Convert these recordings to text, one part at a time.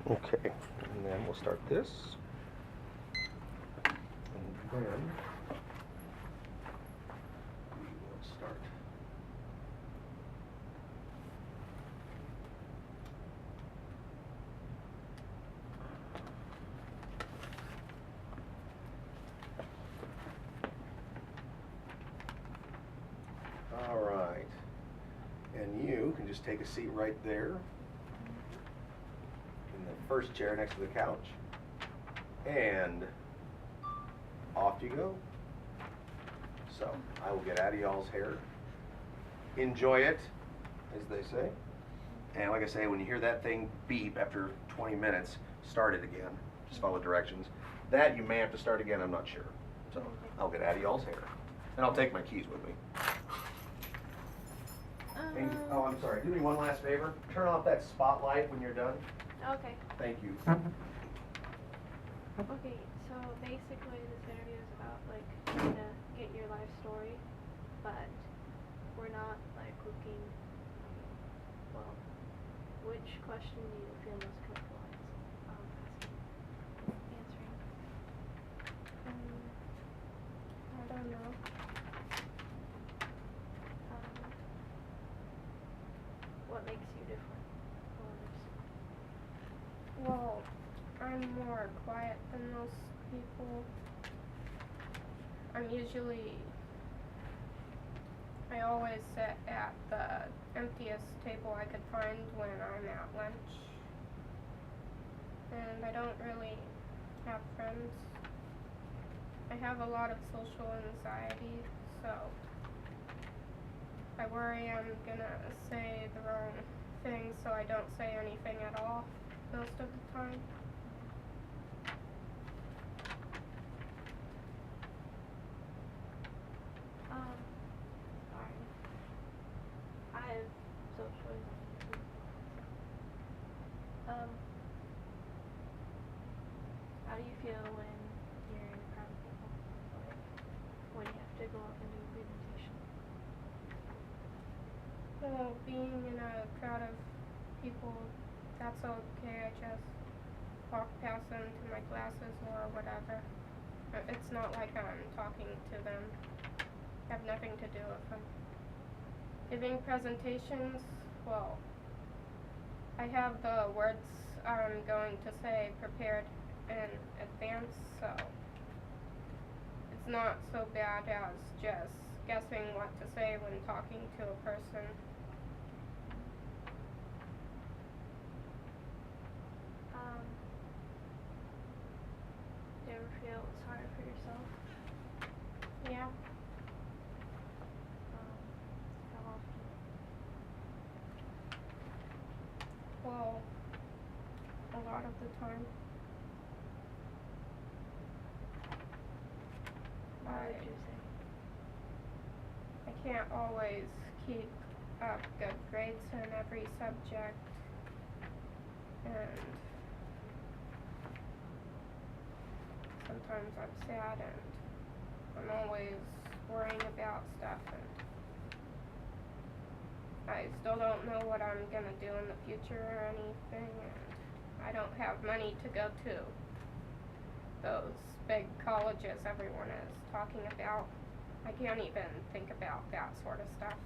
Okay, and then we'll start this. And then we will start. All right, and you can just take a seat right there in the first chair next to the couch, and off you go. So I will get out of y'all's hair. Enjoy it, as they say. And like I say, when you hear that thing beep after 20 minutes, start it again. Just follow directions. That you may have to start again, I'm not sure. So I'll get out of y'all's hair. And I'll take my keys with me. And, oh, I'm sorry. Do me one last favor. Turn off that spotlight when you're done. Okay. Thank you. Okay, so basically this interview is about like trying to get your life story, but we're not like looking, well, which question do you feel most comfortable answering? I don't know. What makes you different from others? Well, I'm more quiet than most people. I always sit at the emptiest table I could find when I'm at lunch. And I don't really have friends. I have a lot of social anxiety, so I worry I'm gonna say the wrong thing, so I don't say anything at all most of the time. Sorry. I have social anxiety. How do you feel when you're in a crowd of people? Like, when you have to go up and do a presentation? Well, being in a crowd of people, that's okay. I just walk past them to my classes or whatever. It's not like I'm talking to them. I have nothing to do with them. Giving presentations, well, I have the words I'm going to say prepared in advance, so it's not so bad as just guessing what to say when talking to a person. Do you ever feel sorry for yourself? Yeah. How often? Well, a lot of the time. What would you say? I can't always keep up good grades in every subject, and sometimes I'm sad and I'm always worrying about stuff, and I still don't know what I'm gonna do in the future or anything, and I don't have money to go to those big colleges everyone is talking about. I can't even think about that sort of stuff.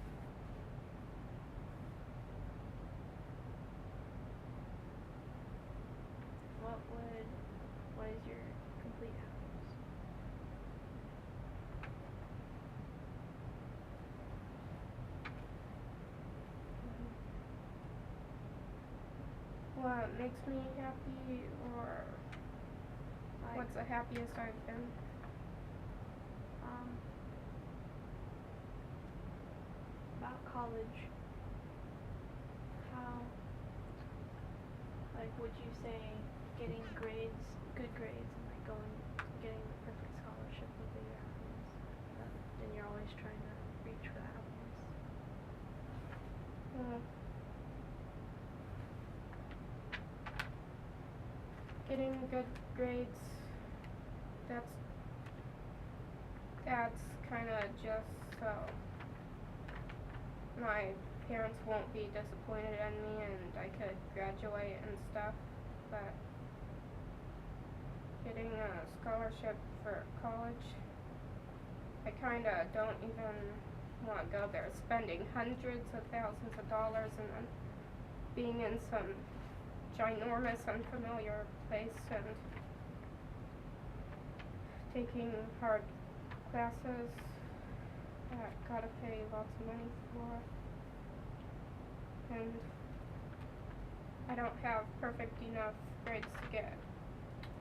What is your complete happiness? What makes me happy, or Like, what's the happiest I've been? About college, how, like, would you say getting grades, good grades, and like getting the perfect scholarship would be your happiness? And you're always trying to reach for that happiness. Getting good grades, that's kinda just so my parents won't be disappointed in me and I could graduate and stuff. but getting a scholarship for college, I kinda don't even wanna go there, spending hundreds of thousands of dollars and then being in some ginormous unfamiliar place and taking hard classes that gotta pay lots of money for, and I don't have perfect enough grades to get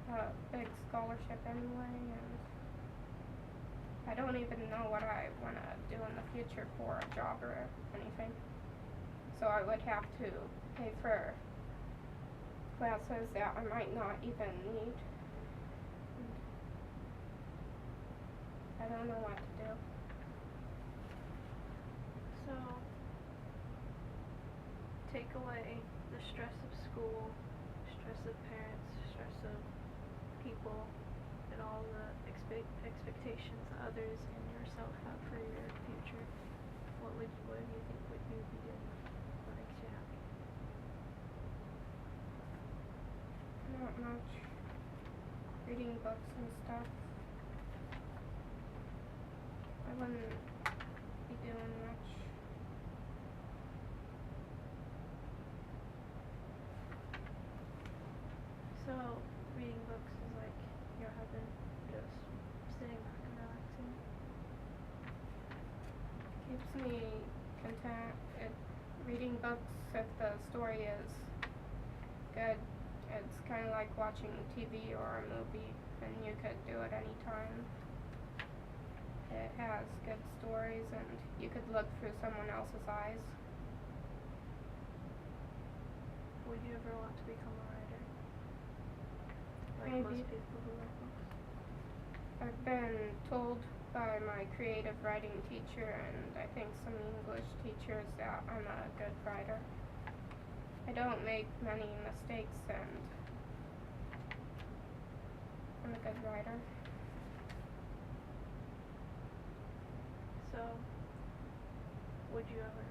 a big scholarship anyway, and I don't even know what I wanna do in the future for a job or anything. So I would have to pay for classes that I might not even need. I don't know what to do. So, take away the stress of school, stress of parents, stress of people, and all the expectations that others and yourself have for your future. What do you think would you be doing? What makes you happy? Not much. Reading books and stuff. I wouldn't be doing much. So, reading books is like your husband just sitting back and relaxing. Keeps me content. Reading books, if the story is good, it's kind of like watching TV or a movie, and you could do it anytime. It has good stories, and you could look through someone else's eyes. Would you ever want to become a writer? Like Maybe. most people who write books. I've been told by my creative writing teacher and I think some English teachers that I'm a good writer. I don't make many mistakes and I'm a good writer. So, would you ever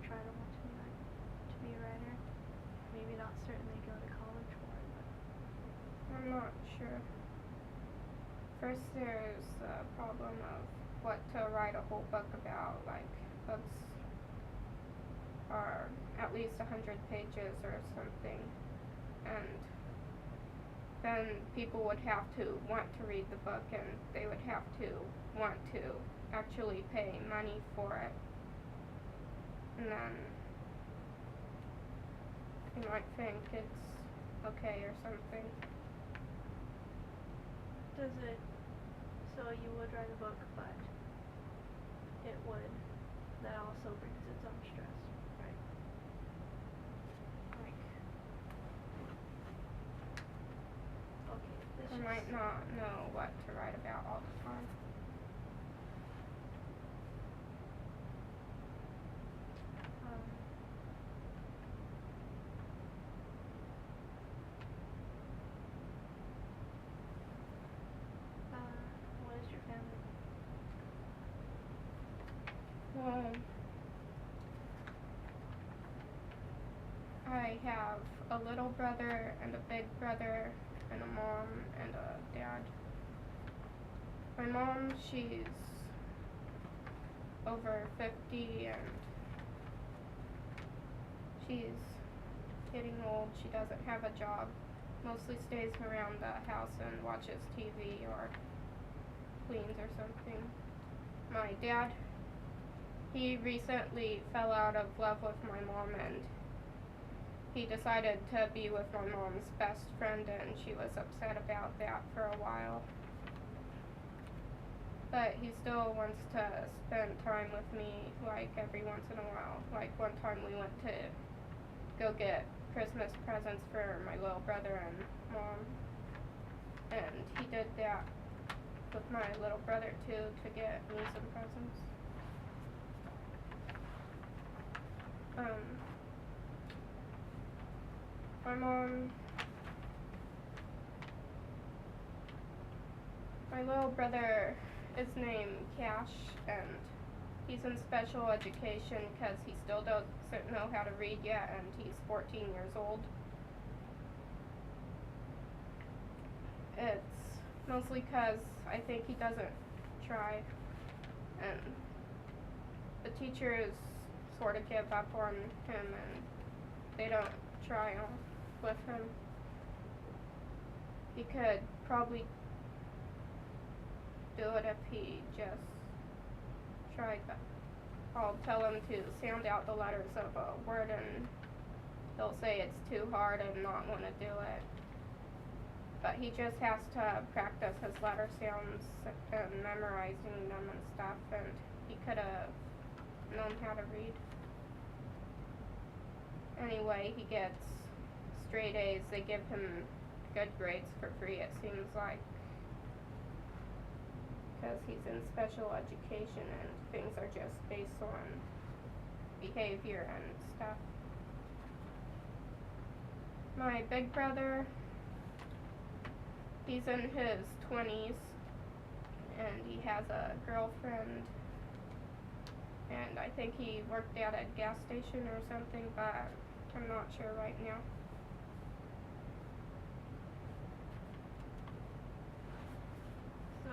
try to want to be a writer? Maybe not certainly go to college for it, but I'm not sure. First there's the problem of what to write a whole book about, like books are at least 100 pages or something, and then people would have to want to read the book and they would have to want to actually pay money for it, and then they might think it's okay or something. does it, so you would write a book, but it would, that also brings its own stress, right? Like, okay, this I is, might not know what to write about all the time. um, what is your family? Well, I have a little brother and a big brother and a mom and a dad. My mom, she's over 50 and she's getting old. She doesn't have a job. Mostly stays around the house and watches TV or cleans or something. My dad, he recently fell out of love with my mom and he decided to be with my mom's best friend and she was upset about that for a while. But he still wants to spend time with me, like every once in a while. Like one time we went to go get Christmas presents for my little brother and mom. And he did that with my little brother too, to get me some presents. My little brother is named Cash, and he's in special education because he still doesn't know how to read yet, and he's 14 years old. it's mostly 'cause I think he doesn't try, and the teachers sort of give up on him and they don't try on with him. He could probably do it if he just tried, but I'll tell him to sound out the letters of a word and he'll say it's too hard and not want to do it. But he just has to practice his letter sounds and memorizing them and stuff, and he could have known how to read. Anyway, he gets straight A's. They give him good grades for free, it seems like, because he's in special education and things are just based on behavior and stuff. My big brother, he's in his 20s and he has a girlfriend, and I think he worked at a gas station or something, but I'm not sure right now. So,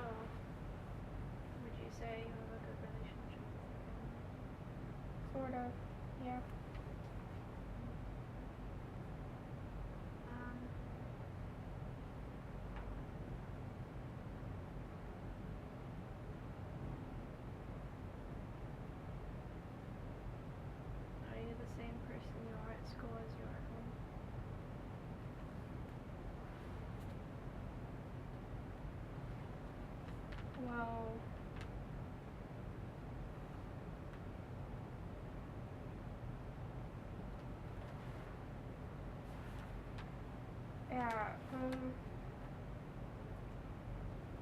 would you say you have a good relationship with your family? Sort of, yeah. Are you the same person you are at school as you are at home? Well, at home,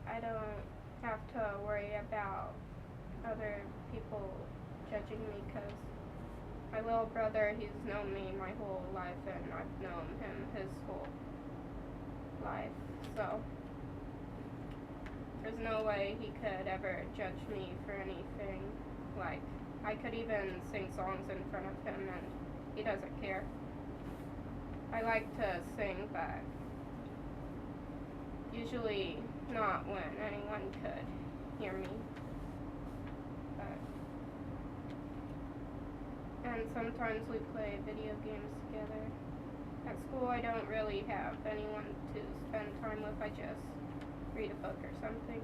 I don't have to worry about other people judging me, 'cause my little brother, he's known me my whole life and I've known him his whole life, so there's no way he could ever judge me for anything. Like, I could even sing songs in front of him and he doesn't care. I like to sing, but usually not when anyone could hear me. And sometimes we play video games together. At school I don't really have anyone to spend time with, I just read a book or something.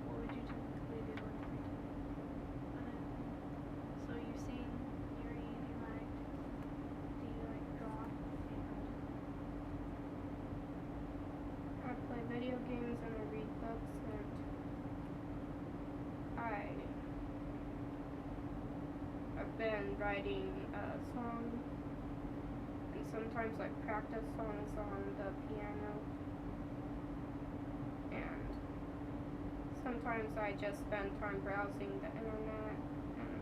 What would you typically do in free time? So you sing, you read, you write. Do you like draw? I play video games and I read books, and I've been writing a song, and sometimes I practice songs on the piano, and sometimes I just spend time browsing the internet, and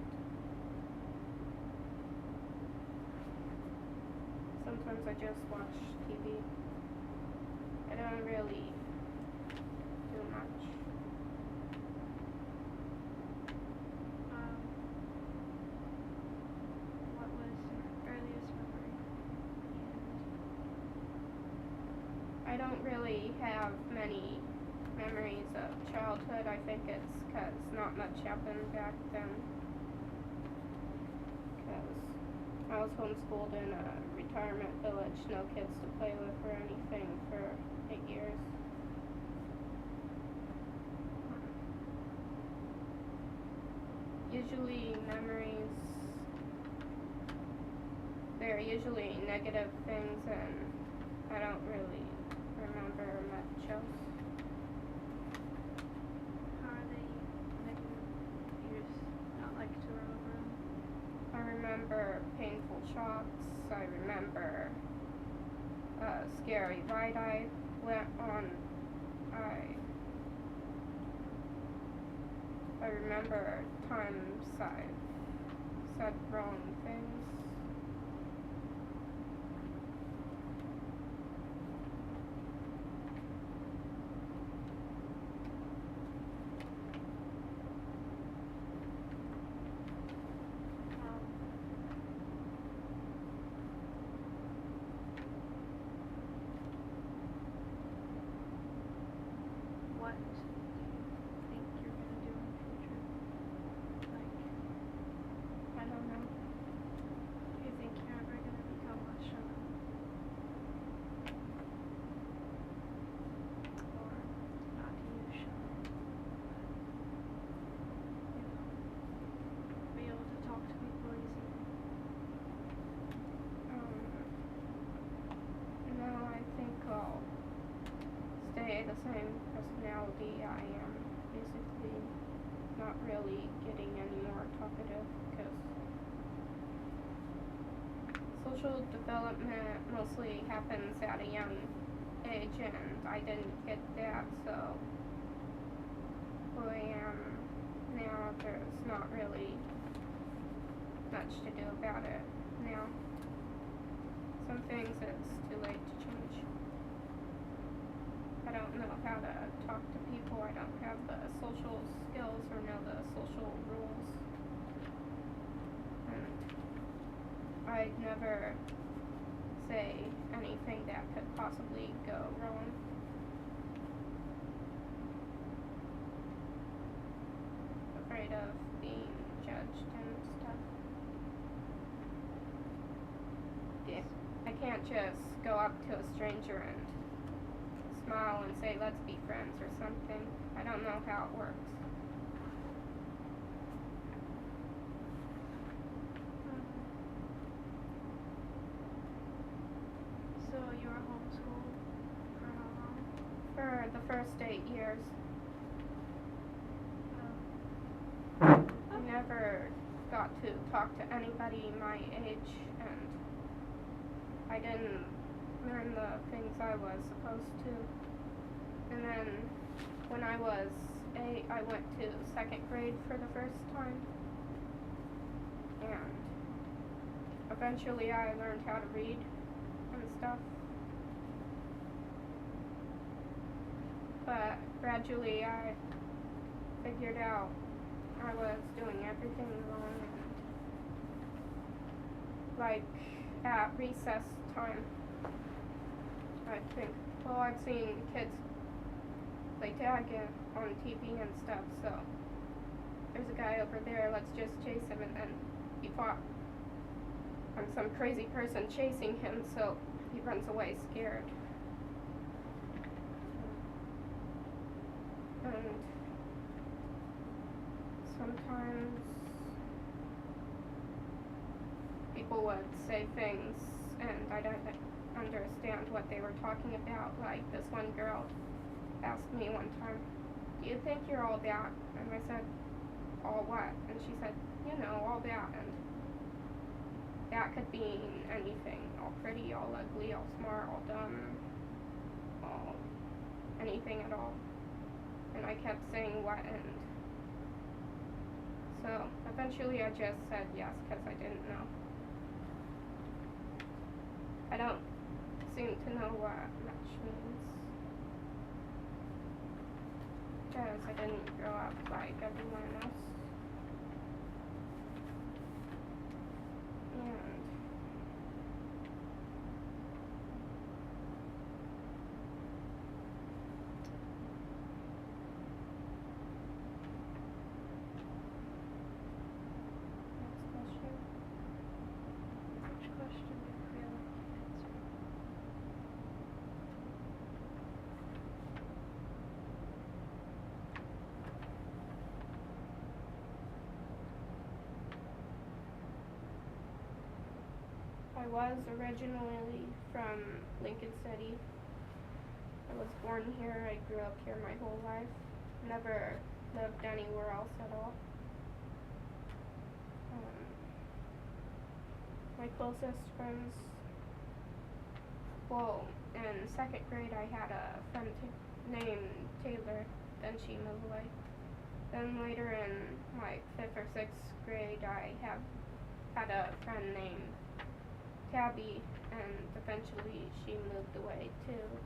sometimes I just watch TV. I don't really do much. What was your earliest memory? I don't really have many memories of childhood. I think it's 'cause not much happened back then. 'Cause I was homeschooled in a retirement village, no kids to play with or anything for 8 years. Usually memories, they're usually negative things, and I don't really remember much else. How are they negative? You just not like to remember them? I remember painful shocks. I remember a scary ride I went on. I remember times I've said wrong things. what do you think you're gonna do in the future? Like, I don't know. do you think you're ever gonna become a shaman? Or not to use shaman, but be able to talk to people easily. No, I think I'll stay the same personality I am. Basically, not really getting any more talkative because social development mostly happens at a young age, and I didn't get that, so who I am now, there's not really much to do about it now. Some things it's too late to change. I don't know how to talk to people. I don't have the social skills or know the social rules. And I'd never say anything that could possibly go wrong. Afraid of being judged and stuff. Yeah. I can't just go up to a stranger and smile and say, let's be friends or something. I don't know how it works. So you were homeschooled for how long? For the first 8 years, I never got to talk to anybody my age, and I didn't learn the things I was supposed to. And then when I was 8, I went to 2nd grade for the first time. And eventually I learned how to read and stuff. But gradually I figured out I was doing everything wrong, and like at recess time, I think, well, I've seen kids play tag on TV and stuff, so there's a guy over there, let's just chase him, and then he thought I'm some crazy person chasing him, so he runs away scared. And sometimes people would say things and I don't understand what they were talking about. Like this one girl asked me one time, do you think you're all that? And I said, all what? And she said, you know, all that. And that could mean anything. All pretty, all ugly, all smart, all dumb, all anything at all. And I kept saying what, and so eventually I just said yes because I didn't know. I don't seem to know what much means because I didn't grow up like everyone else. And Which question do you feel like you answered? I was originally from Lincoln City. I was born here, I grew up here my whole life. Never lived anywhere else at all. My closest friends, well, in 2nd grade I had a friend named Taylor, then she moved away. Then later in like 5th or 6th grade I had a friend named Tabby, and eventually she moved away too.